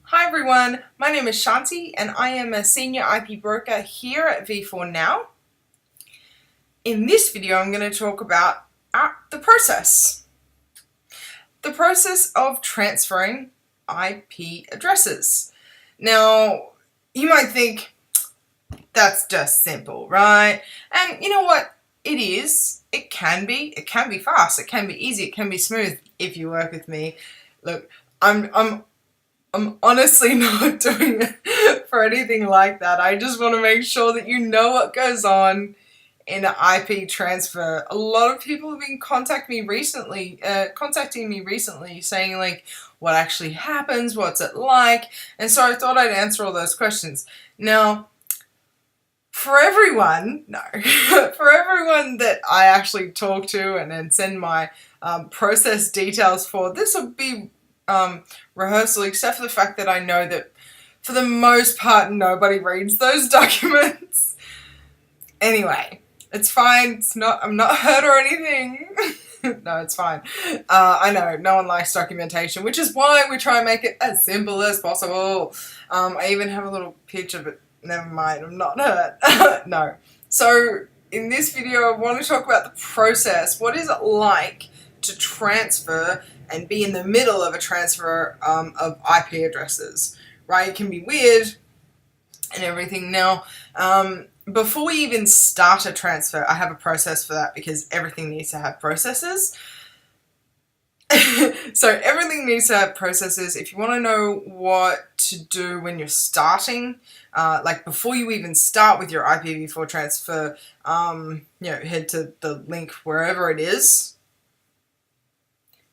Hi everyone, my name is Shanti and I am a senior IP broker here at V4 Now. In this video I'm going to talk about the process of transferring IP addresses. Now you might think that's just simple, right? And you know what? It is. It can be fast, it can be easy, it can be smooth if you work with me. Look, I'm honestly not doing it for anything like that. I just want to make sure that you know what goes on in an IP transfer. A lot of people have been contacting me recently saying like what actually happens, what's it like, and so I thought I'd answer all those questions. Now, for everyone that I actually talk to and then send my process details for, this will be rehearsal, except for the fact that I know that for the most part nobody reads those documents. Anyway, it's fine. I'm not hurt or anything. No, it's fine. I know no one likes documentation, which is why we try and make it as simple as possible. I even have a little picture, but never mind, I'm not hurt. No. So in this video I want to talk about the process. What is it like to transfer and be in the middle of a transfer of IP addresses, right? It can be weird and everything. Now, before we even start a transfer, I have a process for that because everything needs to have processes. So everything needs to have processes. If you want to know what to do when you're starting, like before you even start with your IPv4 transfer, head to the link wherever it is.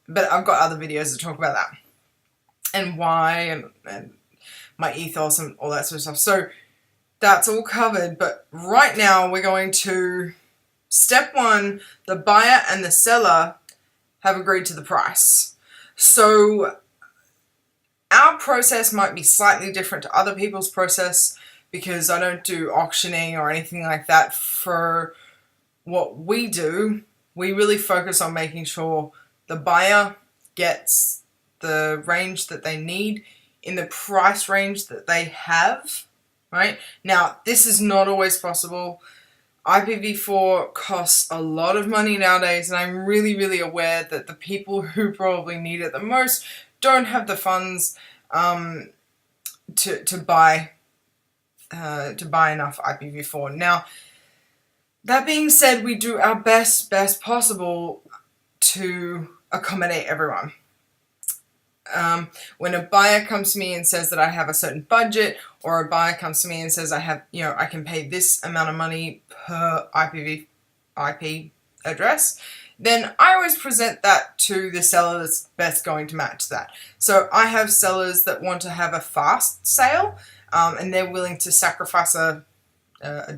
But I've got other videos that talk about that and why and my ethos and all that sort of stuff. So that's all covered. But right now we're going to step one. The buyer and the seller have agreed to the price. So our process might be slightly different to other people's process because I don't do auctioning or anything like that. For what we do, we really focus on making sure the buyer gets the range that they need in the price range that they have, right? Now, this is not always possible. IPv4 costs a lot of money nowadays, and I'm really, really aware that the people who probably need it the most don't have the funds to buy enough IPv4. Now, that being said, we do our best possible to accommodate everyone. When a buyer comes to me and says that I have a certain budget, or a buyer comes to me and says I can pay this amount of money per IP address, then I always present that to the seller that's best going to match that. So I have sellers that want to have a fast sale, and they're willing to sacrifice a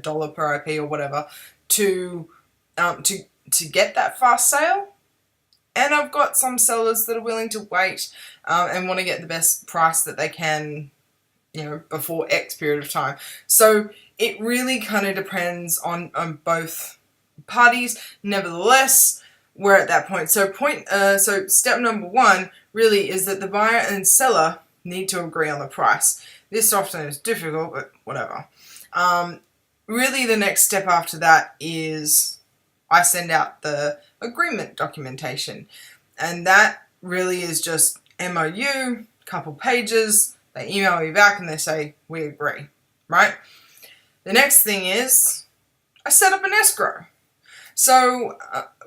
dollar per IP or whatever to get that fast sale. And I've got some sellers that are willing to wait and want to get the best price that they can, before X period of time. So it really kind of depends on both parties. Nevertheless, we're at that point. So step number one really is that the buyer and seller need to agree on the price. This often is difficult, but whatever. Really, the next step after that is I send out the agreement documentation, and that really is just MOU, couple pages. They email me back and they say we agree, right? The next thing is I set up an escrow. So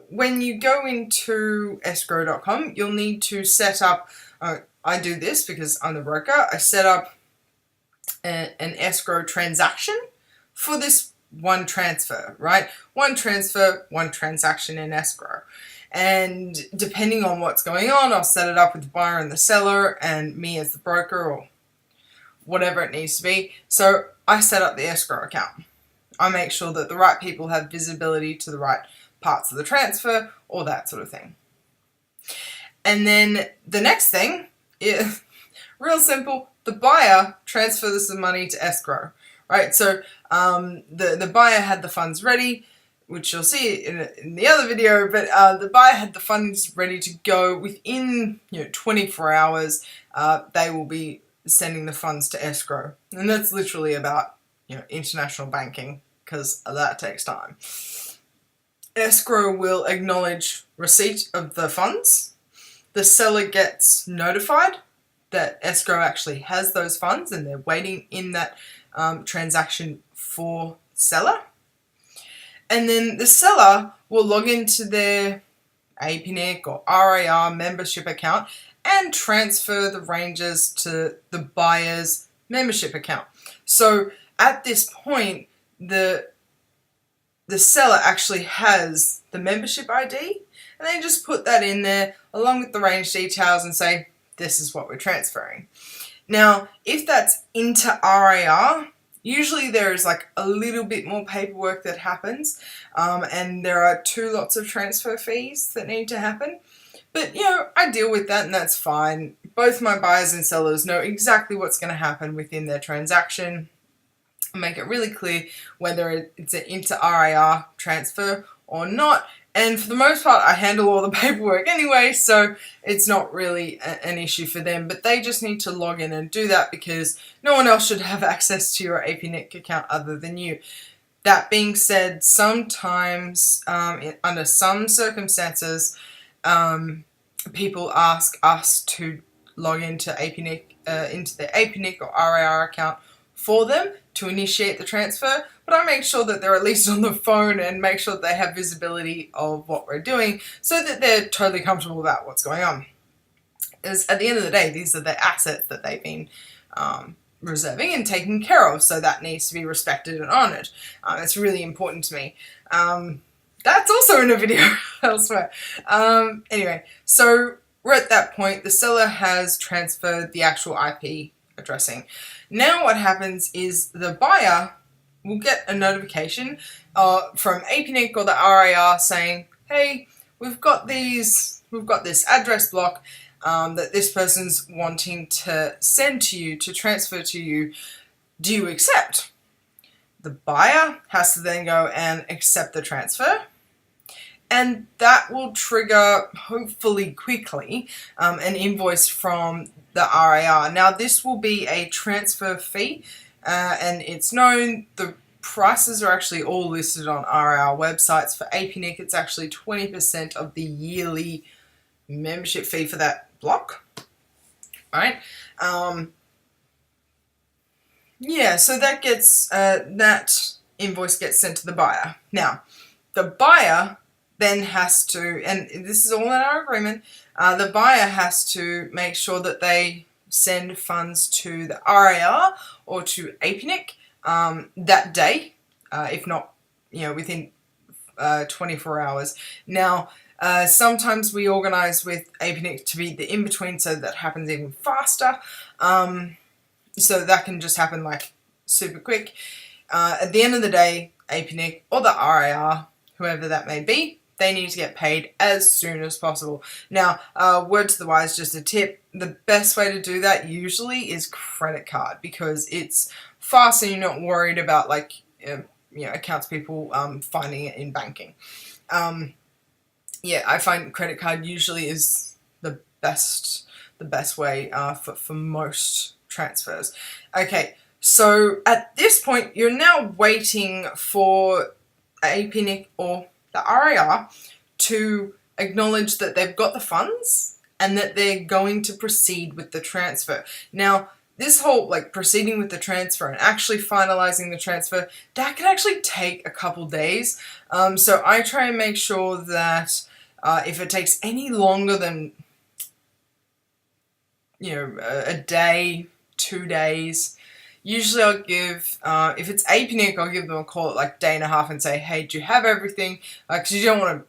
when you go into escrow.com, you'll need to set up, I do this because I'm the broker, I set up an escrow transaction for this one transfer, right? One transfer, one transaction in escrow. And depending on what's going on, I'll set it up with the buyer and the seller and me as the broker or whatever it needs to be. So I set up the escrow account. I make sure that the right people have visibility to the right parts of the transfer, all that sort of thing. And then the next thing is real simple. The buyer transfers the money to escrow, right? So the buyer had the funds ready. which you'll see in the other video, but the buyer had the funds ready to go within 24 hours. They will be sending the funds to escrow, and that's literally about international banking, because that takes time. Escrow will acknowledge receipt of the funds. The seller gets notified that escrow actually has those funds and they're waiting in that transaction for seller. And then the seller will log into their APNIC or RAR membership account and transfer the ranges to the buyer's membership account. So at this point, the seller actually has the membership ID, and they just put that in there along with the range details and say, this is what we're transferring. Now, if that's into RAR, usually there is like a little bit more paperwork that happens, and there are 2 lots of transfer fees that need to happen. But, I deal with that and that's fine. Both my buyers and sellers know exactly what's going to happen within their transaction. I make it really clear whether it's an into RAR transfer or not. And for the most part, I handle all the paperwork anyway, so it's not really an issue for them. But they just need to log in and do that, because no one else should have access to your APNIC account other than you. That being said, sometimes, under some circumstances, people ask us to log into APNIC, into their APNIC or RAR account for them to initiate the transfer, but I make sure that they're at least on the phone and make sure that they have visibility of what we're doing so that they're totally comfortable about what's going on. As at the end of the day, these are the assets that they've been reserving and taking care of, so that needs to be respected and honoured. It's really important to me. That's also in a video elsewhere. Anyway, so we're at that point. The seller has transferred the actual IP addressing. Now what happens is the buyer will get a notification from APNIC or the RAR saying, hey, we've got this address block that this person's wanting to send to you, to transfer to you. Do you accept? The buyer has to then go and accept the transfer, and that will trigger, hopefully quickly, an invoice from the RAR. Now this will be a transfer fee, and it's known, the prices are actually all listed on RAR websites. For APNIC, it's actually 20% of the yearly membership fee for that block. Alright, yeah, so that gets, that invoice gets sent to the buyer. Now, the buyer then has to, and this is all in our agreement, the buyer has to make sure that they send funds to the RAR or to APNIC that day, if not, within 24 hours. Now, sometimes we organise with APNIC to be the in-between, so that happens even faster. So that can just happen like super quick. At the end of the day, APNIC or the RAR, whoever that may be, they need to get paid as soon as possible. Now, word to the wise, just a tip, the best way to do that usually is credit card, because it's fast and you're not worried about like, accounts people finding it in banking. Yeah, I find credit card usually is the best way for most transfers. Okay, so at this point, you're now waiting for APNIC or the RAR to acknowledge that they've got the funds and that they're going to proceed with the transfer. Now, this whole proceeding with the transfer and actually finalizing the transfer, that can actually take a couple days. So I try and make sure that if it takes any longer than a day, 2 days, usually I'll give, if it's APNIC, I'll give them a call at like day and a half and say, hey, do you have everything? Because you don't want to,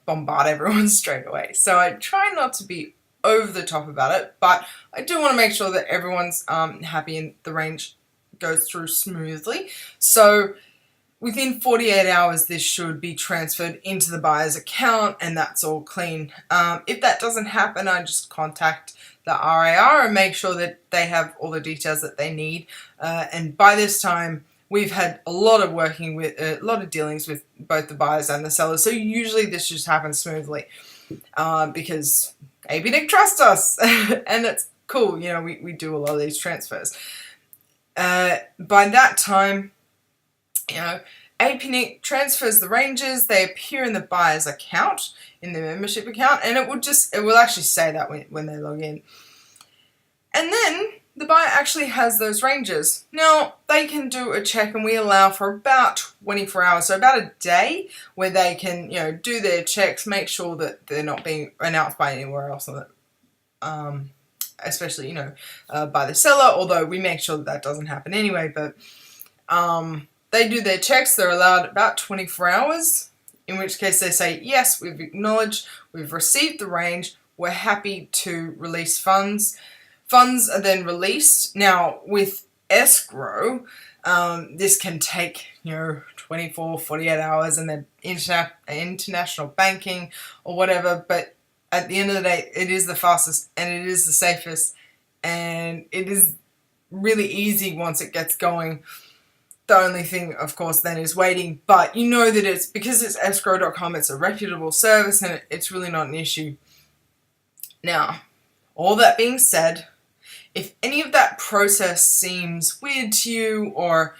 bombard everyone straight away. So I try not to be over the top about it, but I do want to make sure that everyone's happy and the range goes through smoothly. So within 48 hours, this should be transferred into the buyer's account and that's all clean. If that doesn't happen, I just contact the RAR and make sure that they have all the details that they need. And by this time, we've had a lot of dealings with both the buyers and the sellers. So usually this just happens smoothly because APNIC trusts us, and it's cool. We do a lot of these transfers. By that time, APNIC transfers the ranges. They appear in the buyer's account, in the membership account, and it will actually say that when they log in. And then the buyer actually has those ranges. Now, they can do a check, and we allow for about 24 hours, so about a day, where they can, do their checks, make sure that they're not being announced by anywhere else, especially, by the seller, although we make sure that doesn't happen anyway. But they do their checks. They're allowed about 24 hours, in which case they say, yes, we've acknowledged, we've received the range, we're happy to release funds. Funds are then released. Now, with escrow, this can take, 24, 48 hours, and then international banking or whatever. But at the end of the day, it is the fastest and it is the safest, and it is really easy once it gets going. The only thing, of course, then is waiting. But you know that it's because it's escrow.com, it's a reputable service, and it's really not an issue. Now, all that being said, if any of that process seems weird to you, or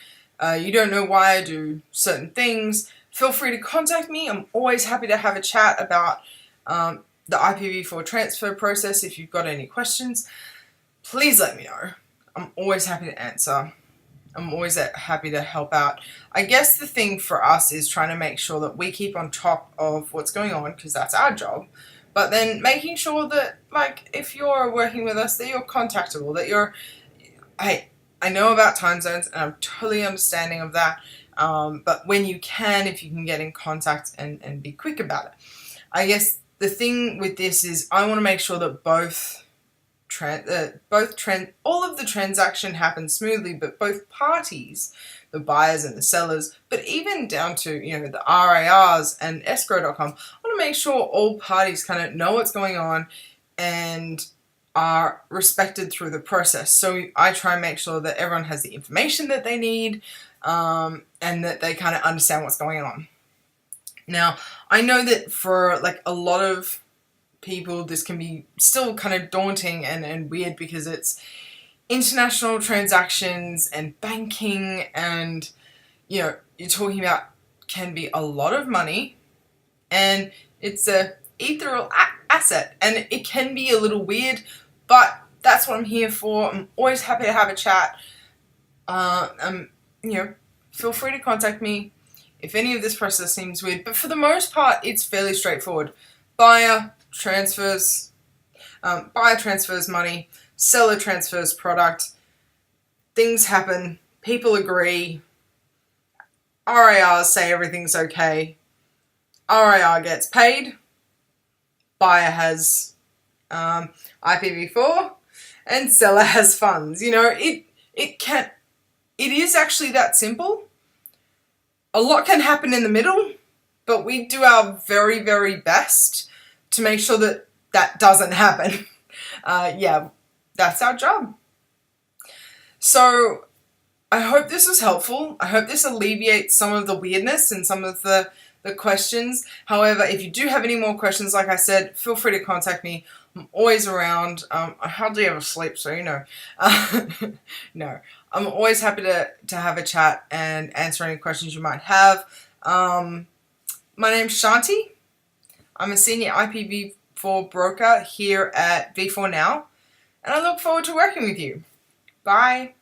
you don't know why I do certain things, feel free to contact me. I'm always happy to have a chat about the IPv4 transfer process. If you've got any questions, please let me know. I'm always happy to answer. I'm always happy to help out. I guess the thing for us is trying to make sure that we keep on top of what's going on, because that's our job. But then making sure that, if you're working with us, that you're contactable, that hey, I know about time zones, and I'm totally understanding of that. But when you can, if you can get in contact and be quick about it. I guess the thing with this is I want to make sure that all of the transaction happens smoothly, but both parties, the buyers and the sellers, but even down to, the RARs and escrow.com, I want to make sure all parties kind of know what's going on and are respected through the process. So I try and make sure that everyone has the information that they need, and that they kind of understand what's going on. Now, I know that for a lot of people, this can be still kind of daunting and weird, because it's international transactions and banking, and you're talking about can be a lot of money, and it's a ethereal asset, and it can be a little weird, but that's what I'm here for. I'm always happy to have a chat. Feel free to contact me if any of this process seems weird, but for the most part, it's fairly straightforward. Buyer transfers money, seller transfers product, things happen, people agree, RARs say everything's okay, RAR gets paid, buyer has IPv4, and seller has funds. It is actually that simple. A lot can happen in the middle, but we do our very, very best to make sure that that doesn't happen. That's our job. So I hope this was helpful. I hope this alleviates some of the weirdness and some of the questions. However, if you do have any more questions, like I said, feel free to contact me. I'm always around. I hardly ever sleep, so No, I'm always happy to have a chat and answer any questions you might have. My name's Shanti. I'm a senior IPv4 broker here at V4 Now, and I look forward to working with you. Bye.